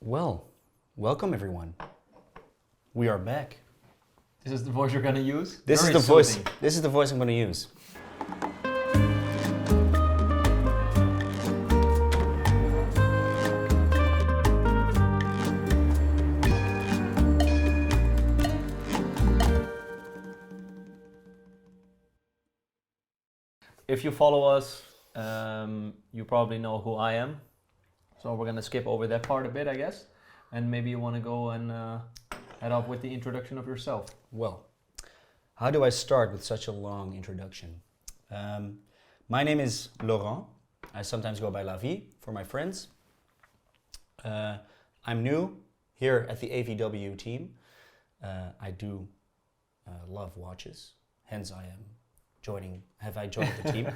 Well, welcome everyone. We are back. This is the voice you're gonna use? This is the voice. This is the voice I'm going to use. If you follow us, you probably know who I am. So we're gonna skip over that part a bit, I guess. And maybe you wanna go and head off with the introduction of yourself. Well, how do I start with such a long introduction? My name is Laurent. I sometimes go by La Vie for my friends. I'm new here at the AVW team. I do love watches, hence have I joined the team?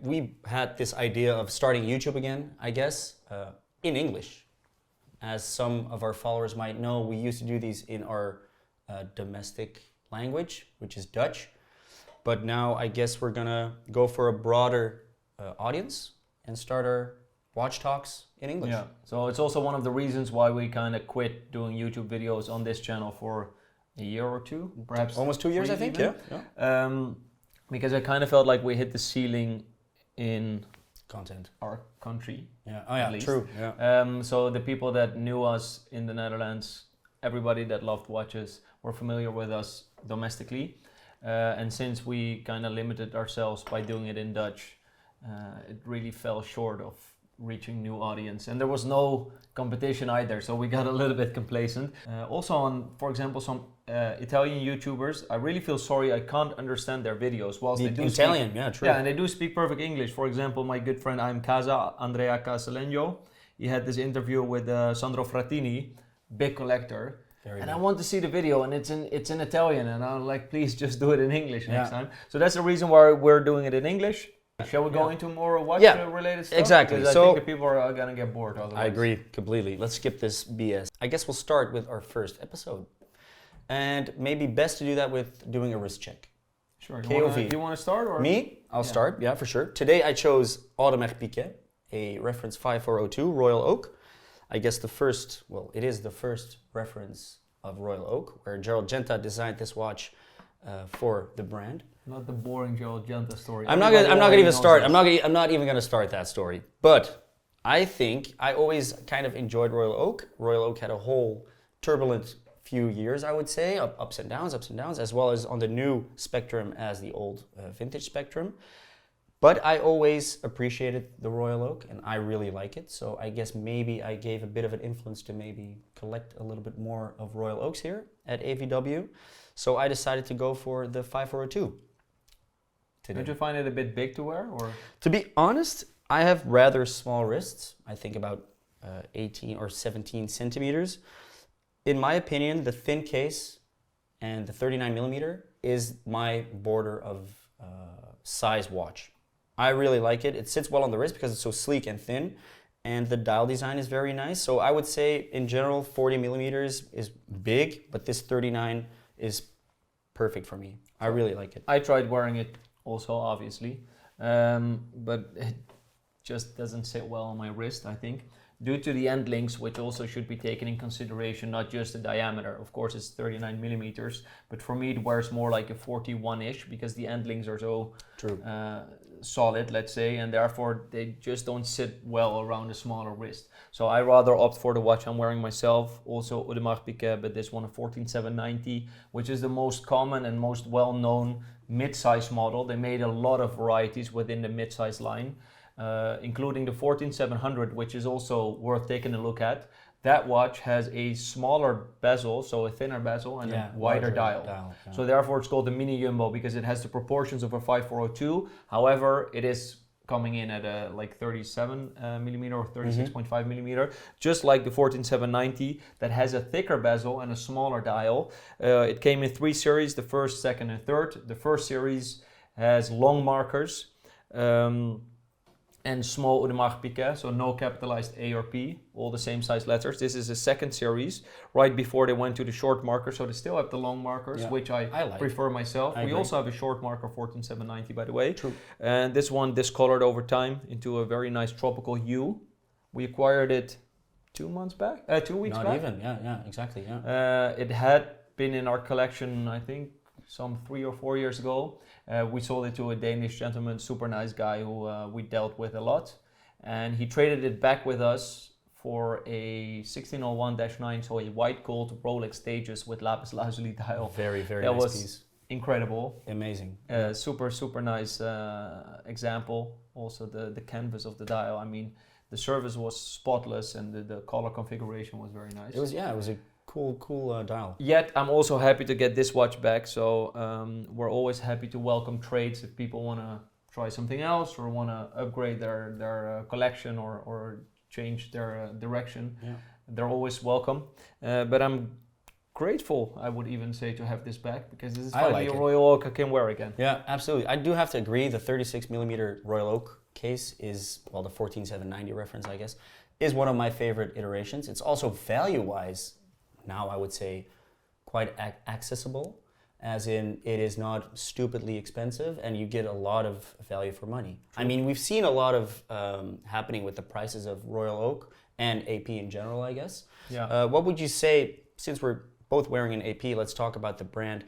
We had this idea of starting YouTube again, I guess, in English. As some of our followers might know, we used to do these in our domestic language, which is Dutch. But now I guess we're gonna go for a broader audience and start our watch talks in English. Yeah, so it's also one of the reasons why we kind of quit doing YouTube videos on this channel for a year or two, perhaps almost 2 years, I think. Even. Yeah. Because I kind of felt like we hit the ceiling in Content. our country. Yeah. Oh yeah. least. True. Yeah. So the people that knew us in the Netherlands, everybody that loved watches, were familiar with us domestically. And since we kind of limited ourselves by doing it in Dutch, it really fell short of reaching new audience, and there was no competition either, so we got a little bit complacent. Also on, for example, some Italian YouTubers, I really feel sorry I can't understand their videos. Whilst they do Italian, speak, yeah, true. Yeah, and they do speak perfect English. For example, my good friend Andrea Casalegno, he had this interview with Sandro Frattini, big collector. Very and good. I want to see the video, and it's in Italian, and I'm like, please just do it in English next time. So that's the reason why we're doing it in English. Shall we go into more watch-related stuff? Exactly. Because I think the people are gonna get bored otherwise. I agree completely. Let's skip this BS. I guess we'll start with our first episode. And maybe best to do that with doing a wrist check. Sure. KOV. Do you want to start? Or? Me? I'll start, yeah, for sure. Today I chose Audemars Piguet, a reference 5402 Royal Oak. I guess it is the first reference of Royal Oak, where Gerald Genta designed this watch for the brand. Not the boring Gerald Genta story. I'm not gonna even start. I'm not even gonna start that story. But I think I always kind of enjoyed Royal Oak. Royal Oak had a whole turbulent few years, I would say, ups and downs, as well as on the new spectrum as the old vintage spectrum. But I always appreciated the Royal Oak, and I really like it. So I guess maybe I gave a bit of an influence to maybe collect a little bit more of Royal Oaks here at AVW. So I decided to go for the 5402. Don't you find it a bit big to wear, or? To be honest, I have rather small wrists. I think about 18 or 17 centimeters. In my opinion, the thin case and the 39 millimeter is my border of size watch. I really like it. It sits well on the wrist because it's so sleek and thin, and the dial design is very nice. So I would say, in general, 40 millimeters is big, but this 39 is perfect for me. I really like it. I tried wearing it also, obviously, but it just doesn't sit well on my wrist, I think, due to the end links, which also should be taken in consideration, not just the diameter. Of course, it's 39 millimeters, but for me it wears more like a 41-ish because the end links are so solid, let's say, and therefore they just don't sit well around a smaller wrist. So I rather opt for the watch I'm wearing myself, also Audemars Piguet, but this one a 14790, which is the most common and most well-known mid-size model. They made a lot of varieties within the mid-size line, including the 14700, which is also worth taking a look at. That watch has a smaller bezel, so a thinner bezel, and a wider dial. Yeah. So therefore it's called the Mini Jumbo because it has the proportions of a 5402. However, it is coming in at a like 37 millimeter or 36.5 millimeter, just like the 14790 that has a thicker bezel and a smaller dial. It came in 3 series, the first, second, and third. The first series has long markers. And small Audemars Piguet, so no capitalized A or P, all the same size letters. This is a second series, right before they went to the short marker, so they still have the long markers, which I like. Prefer myself. We also have a short marker 14790, by the way. True. And this one discolored over time into a very nice tropical hue. We acquired it 2 months back, 2 weeks Not back. even, yeah, exactly, yeah. It had been in our collection, I think, some 3 or 4 years ago. We sold it to a Danish gentleman, super nice guy who we dealt with a lot. And he traded it back with us for a 1601-9, so a white gold Rolex Stages with lapis lazuli dial. Very, very That nice was piece. Incredible. Amazing. Super nice example. Also the canvas of the dial. I mean, the surface was spotless and the color configuration was very nice. It was a cool dial. Yet I'm also happy to get this watch back. So we're always happy to welcome trades if people want to try something else or want to upgrade their collection or change their direction. Yeah. They're always welcome. But I'm grateful, I would even say, to have this back because this is finally a Royal Oak I can wear again. Yeah, absolutely. I do have to agree. The 36mm Royal Oak case is, well, the 14790 reference, I guess, is one of my favorite iterations. It's also value-wise now, I would say, quite accessible, as in it is not stupidly expensive and you get a lot of value for money. True. I mean, we've seen a lot of happening with the prices of Royal Oak and AP in general, I guess. Yeah. What would you say, since we're both wearing an AP, let's talk about the brand.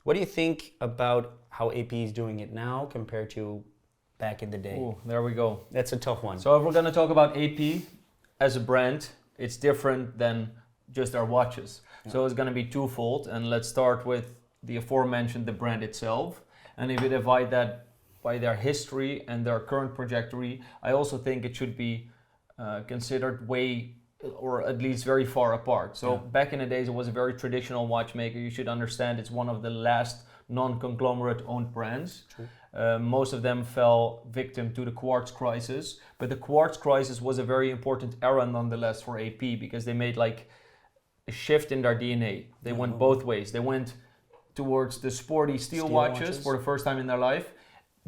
What do you think about how AP is doing it now compared to back in the day? Ooh, there we go. That's a tough one. So if we're going to talk about AP as a brand, it's different than just our watches. Yeah. So it's going to be twofold, and let's start with the aforementioned, the brand itself. And if you divide that by their history and their current trajectory, I also think it should be considered way, or at least very far apart. So back in the days, it was a very traditional watchmaker. You should understand it's one of the last non-conglomerate owned brands. Most of them fell victim to the quartz crisis, but the quartz crisis was a very important era nonetheless for AP because they made like a shift in their DNA. They went both ways. They went towards the sporty steel watches for the first time in their life,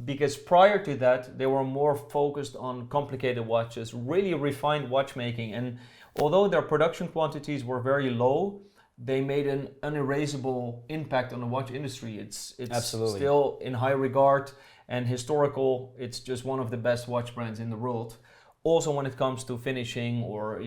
because prior to that they were more focused on complicated watches, really refined watchmaking, and although their production quantities were very low, they made an unerasable impact on the watch industry. It's Absolutely. Still in high regard and historical. It's just one of the best watch brands in the world. Also when it comes to finishing or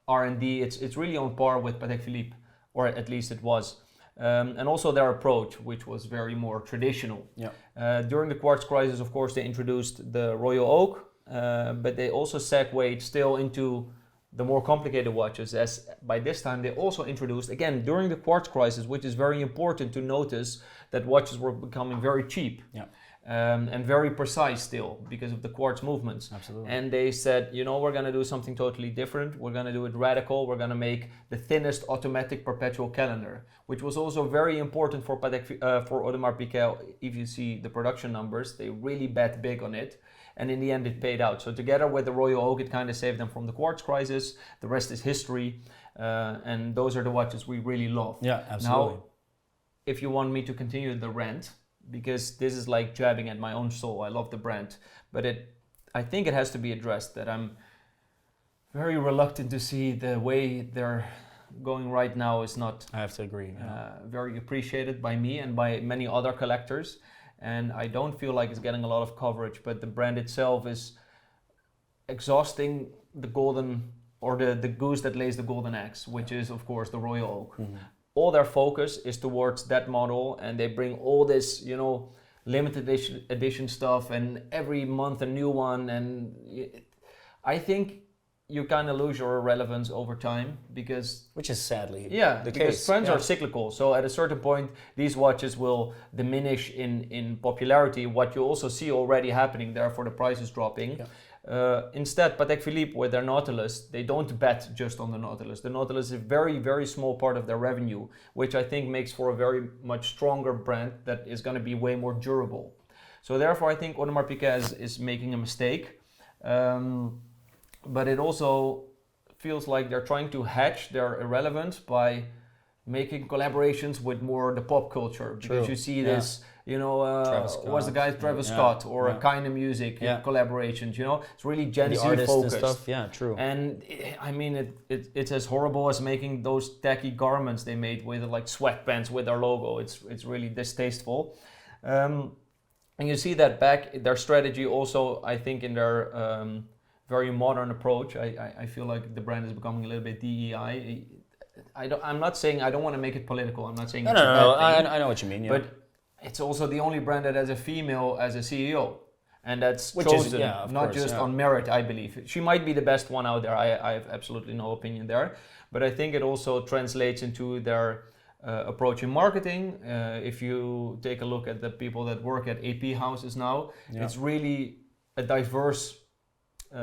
R&D, it's really on par with Patek Philippe, or at least it was. And also their approach, which was very more traditional. Yeah. During the quartz crisis, of course, they introduced the Royal Oak, but they also segued still into the more complicated watches, as by this time they also introduced, again, during the quartz crisis, which is very important to notice, that watches were becoming very cheap. Yeah. And very precise still because of the quartz movements. Absolutely. And they said, we're going to do something totally different. We're going to do it radical. We're going to make the thinnest automatic perpetual calendar, which was also very important for Audemars Piguet. If you see the production numbers, they really bet big on it. And in the end, it paid out. So together with the Royal Oak, it kind of saved them from the quartz crisis. The rest is history. And those are the watches we really love. Yeah, absolutely. Now, if you want me to continue the rant, because this is like jabbing at my own soul. I love the brand, but I think it has to be addressed that I'm very reluctant to see the way they're going right now is not. I have to agree. Very appreciated by me and by many other collectors, and I don't feel like it's getting a lot of coverage. But the brand itself is exhausting the golden, or the goose that lays the golden eggs, which is of course the Royal Oak. Mm-hmm. All their focus is towards that model, and they bring all this, limited edition stuff, and every month a new one. And I think you kind of lose your relevance over time because, which is sadly the case. Trends are cyclical. So at a certain point, these watches will diminish in popularity. What you also see already happening, therefore the price is dropping. Yeah. Instead, Patek Philippe with their Nautilus, they don't bet just on the Nautilus. The Nautilus is a very, very small part of their revenue, which I think makes for a very much stronger brand that is going to be way more durable. So therefore, I think Audemars Piguet is making a mistake. But it also feels like they're trying to hedge their irrelevance by making collaborations with more the pop culture. Because you see this... what's the guy, Travis Scott or Kind of Music collaborations, it's really Gen Z focused. And stuff. Yeah, true. And I mean, it's as horrible as making those tacky garments they made with like sweatpants with their logo. It's really distasteful. And you see that back, their strategy also, I think in their very modern approach. I feel like the brand is becoming a little bit DEI. I'm not saying I don't want to make it political. I'm not saying No, it's no, a no. bad thing, I know what you mean. Yeah. but it's also the only brand that has a female as a CEO. And that's Which is, chosen, yeah, of not course, just yeah. on merit, I believe. She might be the best one out there. I have absolutely no opinion there. But I think it also translates into their approach in marketing. If you take a look at the people that work at AP houses now, Yeah. it's really a diverse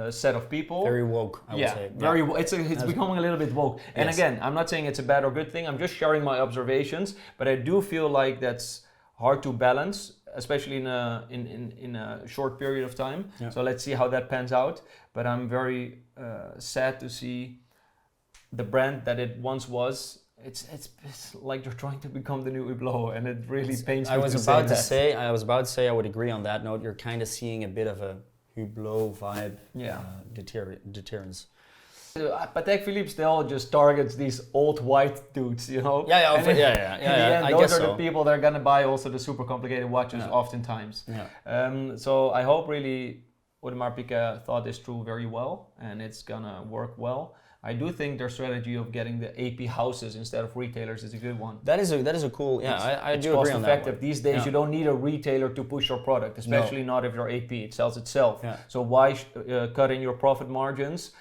set of people. Very woke, I would say. Very. It's becoming a little bit woke. And Yes. again, I'm not saying it's a bad or good thing. I'm just sharing my observations. But I do feel like that's hard to balance, especially in a short period of time. Yeah. So let's see how that pans out. But I'm very sad to see the brand that it once was. It's like they're trying to become the new Hublot, and it really pains me. I was about to say I would agree on that note. You're kind of seeing a bit of a Hublot vibe, deterrence. Patek Philippe still just targets these old white dudes, you know. Yeah, And in the end, I those guess are so. the people that are gonna buy also the super complicated watches, oftentimes. Yeah. So I hope really Audemars Piguet thought this through very well, and it's gonna work well. I do think their strategy of getting the AP houses instead of retailers is a good one. That is a cool. Yeah, I do agree on that. It's cost effective. These days, Yeah. you don't need a retailer to push your product, especially not if you're AP. It sells itself. Yeah. So why cut in your profit margins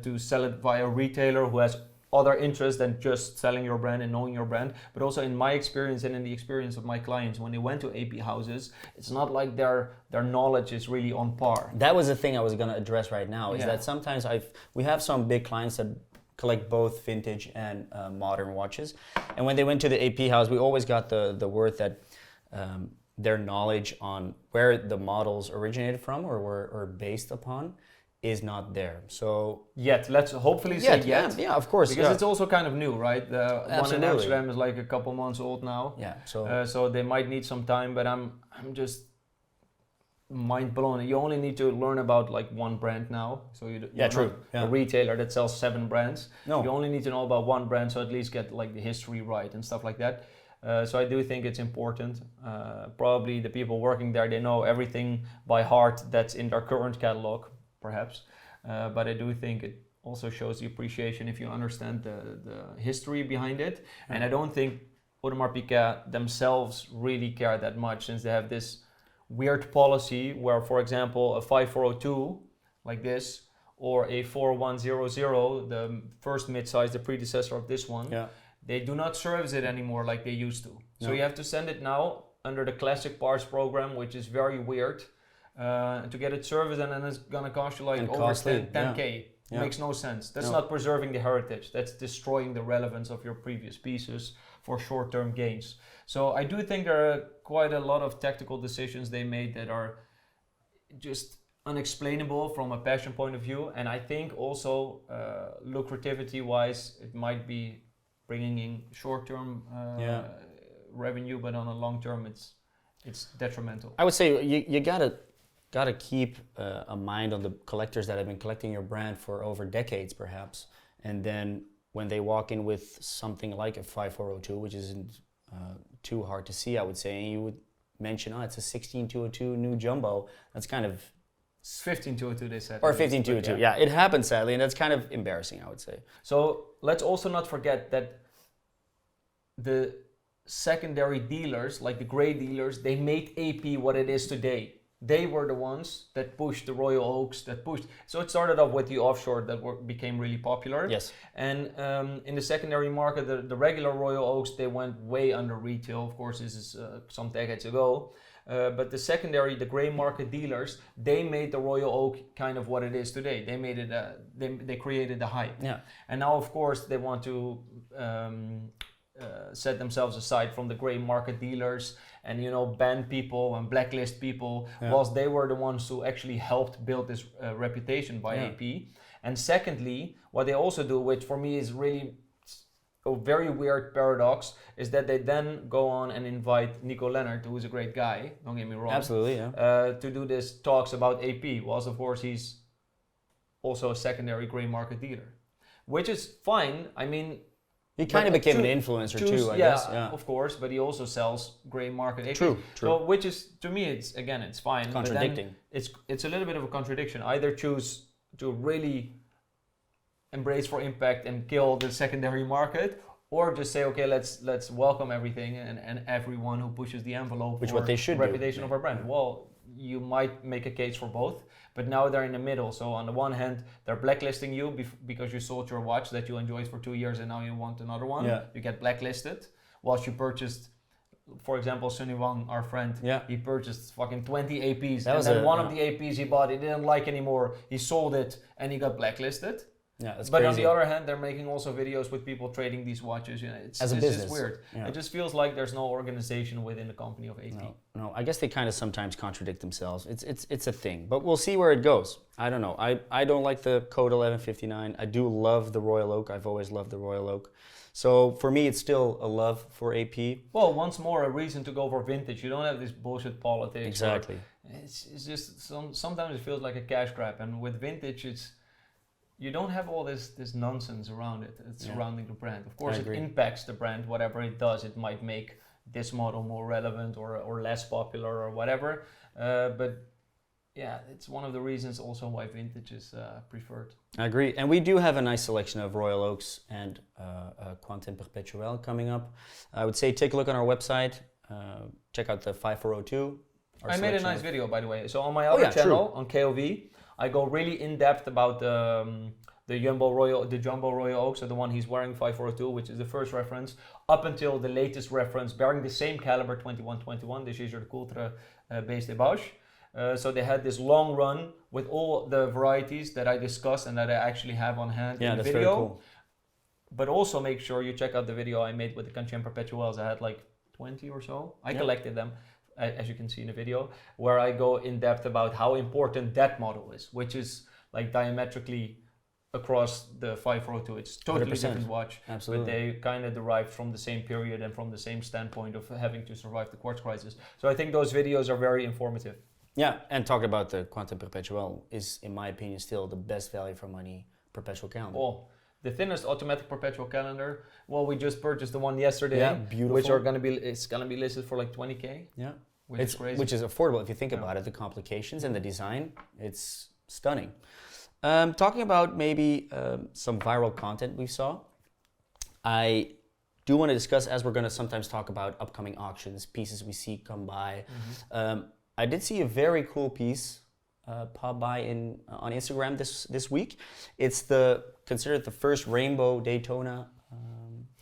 to sell it via a retailer who has other interests than just selling your brand and knowing your brand? But also in my experience and in the experience of my clients, when they went to AP houses, it's not like their knowledge is really on par. That was the thing I was going to address right now. Is Yeah. that sometimes we have some big clients that collect both vintage and modern watches, and when they went to the AP house, we always got the word that their knowledge on where the models originated from or were based upon is not there. So Let's hopefully say yet. Yeah, of course. Because it's also kind of new, right? The one in Absolutely. Amsterdam is like a couple months old now. Yeah. So they might need some time, but I'm just mind blown. You only need to learn about like one brand now. So you're true. not Yeah. a retailer that sells 7 brands. No. You only need to know about one brand, so at least get like the history right and stuff like that. So I do think it's important. Probably the people working there, they know everything by heart that's in their current catalog, perhaps. But I do think it also shows the appreciation if you understand the history behind it. And I don't think Audemars Piguet themselves really care that much, since they have this weird policy where, for example, a 5402 like this or a 4100, the first mid-size, the predecessor of this one, they do not service it anymore like they used to. So you have to send it now under the classic parts program, which is very weird, to get it serviced, and then it's gonna cost you like over 10K. Makes no sense. That's not preserving the heritage. That's destroying the relevance of your previous pieces for short-term gains. So I do think there are quite a lot of tactical decisions they made that are just unexplainable from a passion point of view. And I think also lucrativity-wise, it might be bringing in short-term revenue, but on a long term, it's detrimental. I would say you gotta keep a mind on the collectors that have been collecting your brand for over decades, perhaps, and then when they walk in with something like a 5402, which isn't too hard to see, I would say, and you would mention, it's a 16202 new jumbo. That's kind of 15202, they said. Or 15202. Yeah, it happens sadly, and that's kind of embarrassing, I would say. So let's also not forget that the secondary dealers, like the gray dealers, they made AP what it is today. They were the ones that pushed the Royal Oaks, So it started off with the offshore that became really popular. Yes. And in the secondary market, the regular Royal Oaks, they went way under retail. Of course, this is some decades ago. But the secondary, the gray market dealers, they made the Royal Oak kind of what it is today. They made it, they created the hype. Yeah. And now, of course, they want to set themselves aside from the gray market dealers and ban people and blacklist people, whilst they were the ones who actually helped build this reputation by AP. And secondly, what they also do, which for me is really a very weird paradox, is that they then go on and invite Nico Leonard, who is a great guy, don't get me wrong. Absolutely, to do this talks about AP, whilst of course he's also a secondary gray market dealer, which is fine. I mean, he kind of became an influencer too, I guess. Yeah, of course, but he also sells gray market AP. True. So, which is, to me, it's fine. Contradicting. But then it's a little bit of a contradiction. Either choose to really embrace for impact and kill the secondary market, or just say, okay, let's welcome everything and everyone who pushes the envelope Which for what they should the do. reputation of our brand. Well, you might make a case for both, but now they're in the middle. So on the one hand, they're blacklisting you because you sold your watch that you enjoyed for 2 years and now you want another one. Yeah. You get blacklisted. Whilst you purchased, for example, Sunny Wang, our friend, he purchased fucking 20 APs. And then one of the APs he bought, he didn't like anymore. He sold it and he got blacklisted. Yeah, that's but crazy. on the other hand, they're making also videos with people trading these watches. You know, it's just weird. Yeah. It just feels like there's no organization within the company of AP. No, I guess they kind of sometimes contradict themselves. It's a thing, but we'll see where it goes. I don't know. I don't like the Code 1159. I do love the Royal Oak. I've always loved the Royal Oak. So for me, it's still a love for AP. Well, once more, a reason to go for vintage. You don't have this bullshit politics. Exactly. It's just sometimes it feels like a cash grab, and with vintage, you don't have all this nonsense around it. It's surrounding the brand. Of course, it impacts the brand. Whatever it does, it might make this model more relevant or less popular or whatever. But yeah, it's one of the reasons also why vintage is preferred. I agree. And we do have a nice selection of Royal Oaks and Quantum Perpetual coming up. I would say take a look on our website. Check out the 5402. I made a nice video, by the way. So on my other channel, on KOV, I go really in depth about the Jumbo Royal Oak, so the one he's wearing, 5402, which is the first reference, up until the latest reference bearing the same caliber, 2121. This is your Coultre Base de Bausch. So they had this long run with all the varieties that I discussed and that I actually have on hand in the video. Very cool. But also make sure you check out the video I made with the Kanchen Perpetuals. I had like 20 or so. I collected them, as you can see in the video, where I go in depth about how important that model is, which is like diametrically across the 5402. It's totally 100%. Different watch. Absolutely. But they kind of derived from the same period and from the same standpoint of having to survive the quartz crisis. So I think those videos are very informative. Yeah, and talking about the Quantum Perpetual is, in my opinion, still the best value for money perpetual calendar. Oh, the thinnest automatic perpetual calendar. Well, we just purchased the one yesterday. Yeah, beautiful. Which it's gonna be listed for like 20K. Yeah, which is crazy. Which is affordable if you think about it. The complications and the design, it's stunning. Talking about maybe some viral content we saw, I do want to discuss, as we're going to sometimes talk about upcoming auctions, pieces we see come by. I did see a very cool piece pop by on Instagram this week. It's considered the first rainbow Daytona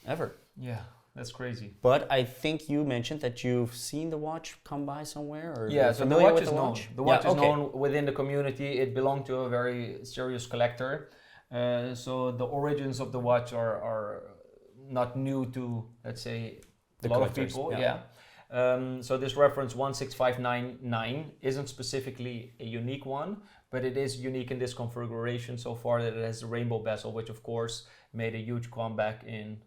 ever. Yeah, that's crazy. But I think you mentioned that you've seen the watch come by somewhere, or yeah, so the watch is known. The watch is known within the community. It belonged to a very serious collector. So the origins of the watch are not new to, let's say, a lot of people. Yeah. So this reference 16599 isn't specifically a unique one, but it is unique in this configuration so far that it has the rainbow bezel, which of course made a huge comeback in,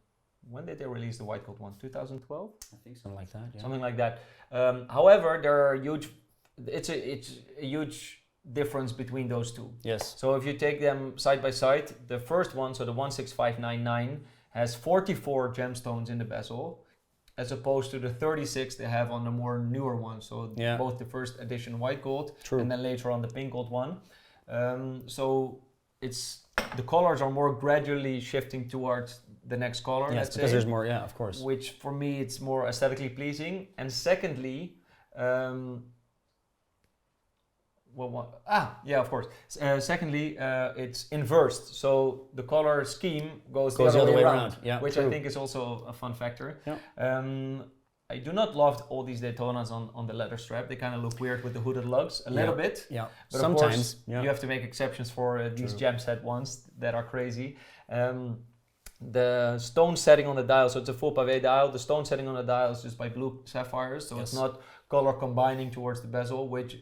when did they release the white gold one? 2012? I think something like that. Yeah. Something like that. However, there are it's a huge difference between those two. Yes. So if you take them side by side, the first one, so the 16599, has 44 gemstones in the bezel, as opposed to the 36 they have on the more newer one. So both the first edition white gold and then later on the pink gold one. So the colors are more gradually shifting towards the next color. Yes, because there's more, of course. Which for me it's more aesthetically pleasing. And secondly, of course. Secondly, it's inversed, so the color scheme goes the other way around. Yeah, which I think is also a fun factor. Yeah. I do not love all these Daytonas on the leather strap. They kind of look weird with the hooded lugs a little bit. Yeah. But sometimes of course, you have to make exceptions for these gem set ones that are crazy. The stone setting on the dial, so it's a full pavé dial. The stone setting on the dial is just by blue sapphires, so it's not color combining towards the bezel, which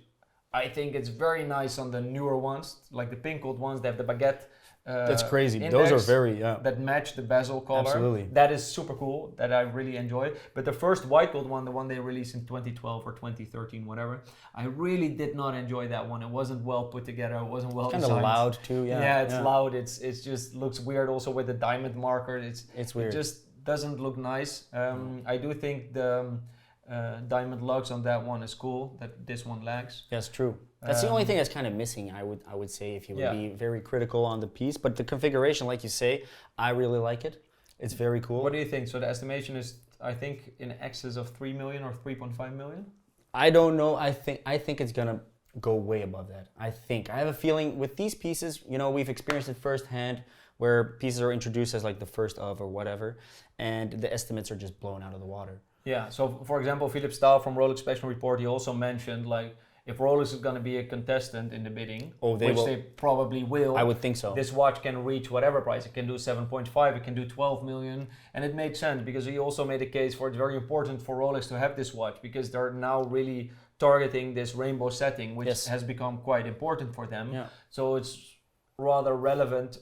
I think it's very nice on the newer ones, like the pink gold ones. They have the baguette. That's crazy. Those are very that match the bezel color. Absolutely. That is super cool. That I really enjoy. But the first white gold one, the one they released in 2012 or 2013, whatever, I really did not enjoy that one. It wasn't well put together. It wasn't well designed. Kind of loud too. Yeah, it's loud. It's just looks weird. Also with the diamond marker, it's weird. It just doesn't look nice. I do think the diamond lugs on that one is cool. That this one lacks. Yes, true. That's the only thing that's kind of missing, I would say, if you would be very critical on the piece. But the configuration, like you say, I really like it. It's very cool. What do you think? So the estimation is, I think, in excess of 3 million or 3.5 million? I don't know. I think it's gonna go way above that. I have a feeling with these pieces, you know, we've experienced it firsthand, where pieces are introduced as like the first of or whatever, and the estimates are just blown out of the water. Yeah. So for example, Philip Stahl from Rolex Special Report, he also mentioned like, if Rolex is going to be a contestant in the bidding, they probably will. I would think so. This watch can reach whatever price. It can do 7.5, it can do 12 million. And it made sense because he also made a case for it's very important for Rolex to have this watch because they're now really targeting this rainbow setting, which has become quite important for them. Yeah. So it's rather relevant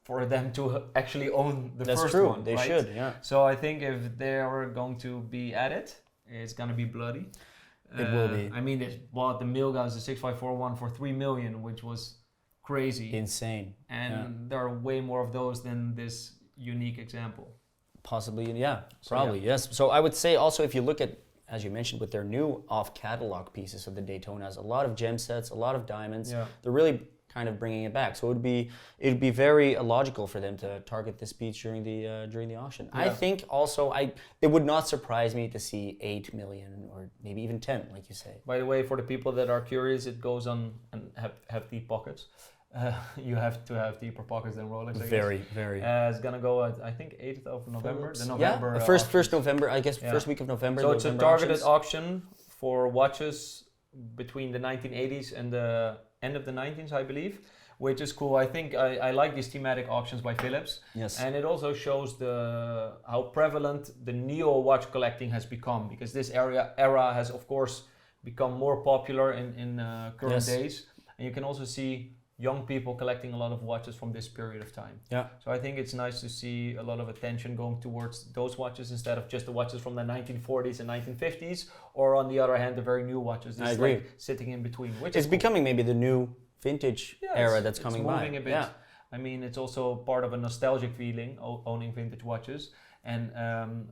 for them to actually own the first one. They should, yeah. So I think if they are going to be at it, it's going to be bloody. It will be. I mean, they bought the Milgauss, the 6541 for 3 million, which was crazy. Insane. And there are way more of those than this unique example. Possibly, yeah. Probably, yes. So I would say also, if you look at, as you mentioned, with their new off-catalog pieces of the Daytonas, a lot of gem sets, a lot of diamonds. Yeah. They're really kind of bringing it back. So it'd be very logical for them to target this piece during the auction. Yeah. I think also it would not surprise me to see 8 million or maybe even 10, like you say. By the way, for the people that are curious, it goes on and have deep pockets. You have to have deeper pockets than Rolex. Very, very. It's gonna go at I think 8th of November. The November. Yeah, first November. I guess first week of November. So it's a targeted auction for watches between the 1980s and the end of the 19th, I believe, which is cool. I think I like these thematic auctions by Philips. Yes. And it also shows how prevalent the neo watch collecting has become, because this era has of course become more popular in current days. And you can also see young people collecting a lot of watches from this period of time. Yeah. So I think it's nice to see a lot of attention going towards those watches instead of just the watches from the 1940s and 1950s, or on the other hand, the very new watches. This is like sitting in between. Which is becoming maybe the new vintage era that's coming by. Moving a bit. Yeah. I mean, it's also part of a nostalgic feeling owning vintage watches. And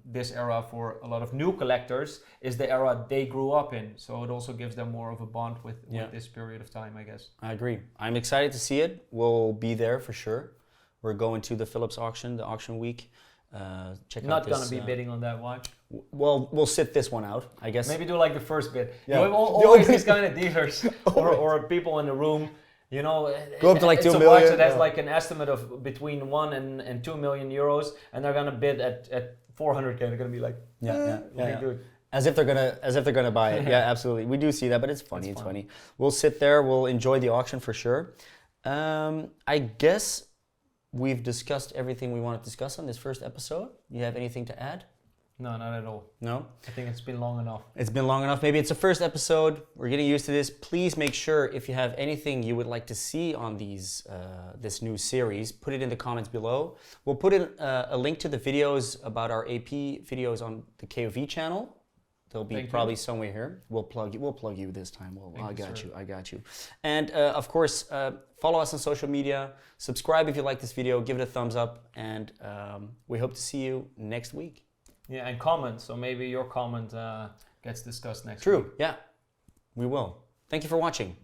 this era for a lot of new collectors is the era they grew up in. So it also gives them more of a bond with this period of time, I guess. I agree. I'm excited to see it. We'll be there for sure. We're going to the Philips auction, the auction week. Not going to be bidding on that watch. Well, we'll sit this one out, I guess. Maybe do like the first bid. Yeah. You have always these kind of dealers or people in the room. You know, go up to like 2 million. It's a watch that has like an estimate of between 1 and 2 million euros, and they're gonna bid at 400k. They're gonna be like, dude. As if they're gonna buy it. Yeah, absolutely. We do see that, but it's funny. It's funny. We'll sit there. We'll enjoy the auction for sure. I guess we've discussed everything we want to discuss on this first episode. You have anything to add? No, not at all. No? I think it's been long enough. It's been long enough. Maybe it's the first episode. We're getting used to this. Please make sure if you have anything you would like to see on this new series, put it in the comments below. We'll put in a link to the videos about our AP videos on the KOV channel. They'll be probably somewhere here. We'll plug you this time. I got you. And of course, follow us on social media. Subscribe if you like this video. Give it a thumbs up. And we hope to see you next week. Yeah, and comment. So maybe your comment gets discussed next week. True, yeah. We will. Thank you for watching.